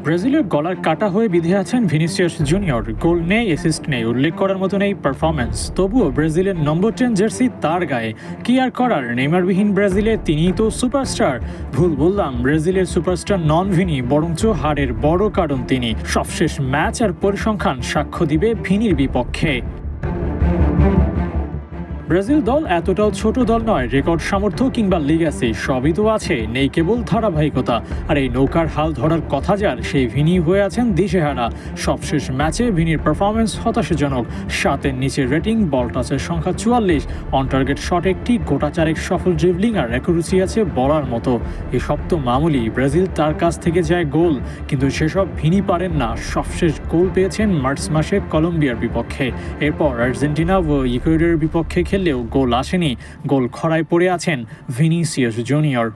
ব্রাজিলের গলার কাটা হয়ে বিঁধে আছেন ভিনিসিয়াস জুনিয়র। গোল নেই, অ্যাসিস্ট নেই, উল্লেখ করার মতো নেই পারফরম্যান্স। তবুও ব্রাজিলের নম্বর 10 জার্সি তার গায়ে। কি আর করার, নেইমারবিহীন ব্রাজিলে তিনিই তো সুপারস্টার। ভুল বললাম, ব্রাজিলের সুপারস্টার নন ভিনি, বরঞ্চ হারের বড় কারণ তিনি। সবশেষ ম্যাচ আর পরিসংখ্যান সাক্ষ্য দিবে ভিনির বিপক্ষে। ব্রাজিল দল এতটাও ছোট দল নয়, রেকর্ড সামর্থ্য কিংবা লিগ্যাসি সবই তো আছে, নেই কেবল ধারাবাহিকতা। আর এই নৌকার হাল ধরার কথা যার, সেই ভিনি হয়ে আছেন দিশেহারা। সবশেষ ম্যাচে ভিনির পারফরমেন্স হতাশাজনক। 7-এর নিচে রেটিং, বল টাচের সংখ্যা 44, অন টার্গেট শট একটি, গোটা চারেক সফল ড্রিবলিং আর অ্যাকুরেসি আছে বলার মতো। এসব তো মামুলি, ব্রাজিল তার কাছ থেকে যায় গোল, কিন্তু সেসব ভিনি পারেন না। সবশেষ গোল পেয়েছেন মার্চ মাসে কলম্বিয়ার বিপক্ষে। এরপর আর্জেন্টিনা ও ইকুয়েডরের বিপক্ষে খেললেও গোল আসেনি। গোল খরায় পড়ে আছেন ভিনিসিয়াস জুনিয়র।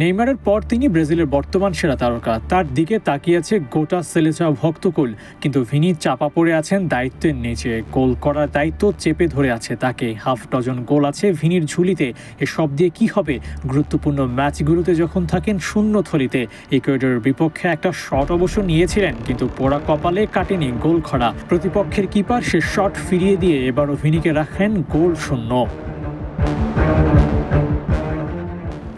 নেইমারের পর তিনি ব্রাজিলের বর্তমান সেরা তারকা। তার দিকে তাকিয়ে আছে গোটা সেলেসাও ভক্তকুল, কিন্তু ভিনি চাপা পড়ে আছেন দায়িত্বের নিচে। গোল করার দায়িত্ব চেপে ধরে আছে তাকে। হাফ ডজন গোল আছে ভিনির ঝুলিতে। এসব দিয়ে কি হবে? গুরুত্বপূর্ণ ম্যাচগুলোতে যখন থাকেন শূন্য থলিতে। ইকুয়েডরের বিপক্ষে একটা শট অবশ্য নিয়েছিলেন, কিন্তু পোড়া কপালে কাটেনি গোল খরা। প্রতিপক্ষের কিপার সে শট ফিরিয়ে দিয়ে এবারও ভিনিকে রাখেন গোল শূন্য।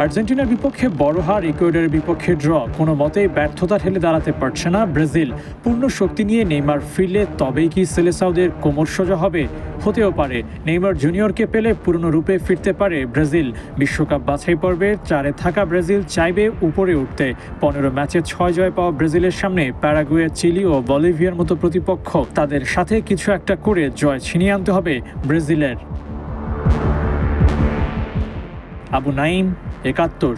আর্জেন্টিনার বিপক্ষে বড় হার, ইকুয়েডরের বিপক্ষে ড্র, কোনো মতেই ব্যর্থতা ঠেলে দাঁড়াতে পারছে না ব্রাজিল। পূর্ণ শক্তি নিয়ে নেইমার ফিরলে তবেই কি সেলেসাওদের কোমর সোজা হবে? হতেও পারে। নেইমার জুনিয়রকে পেলে পুরনো রূপে ফিরতে পারে ব্রাজিল। বিশ্বকাপ বাছাই পর্বে 4-এ থাকা ব্রাজিল চাইবে উপরে উঠতে। 15 ম্যাচে 6 জয় পাওয়া ব্রাজিলের সামনে প্যারাগুয়ে, চিলি ও বলিভিয়ার মতো প্রতিপক্ষ। তাদের সাথে কিছু একটা করে জয় ছিনিয়ে আনতে হবে ব্রাজিলের। আবু নাইম, 71।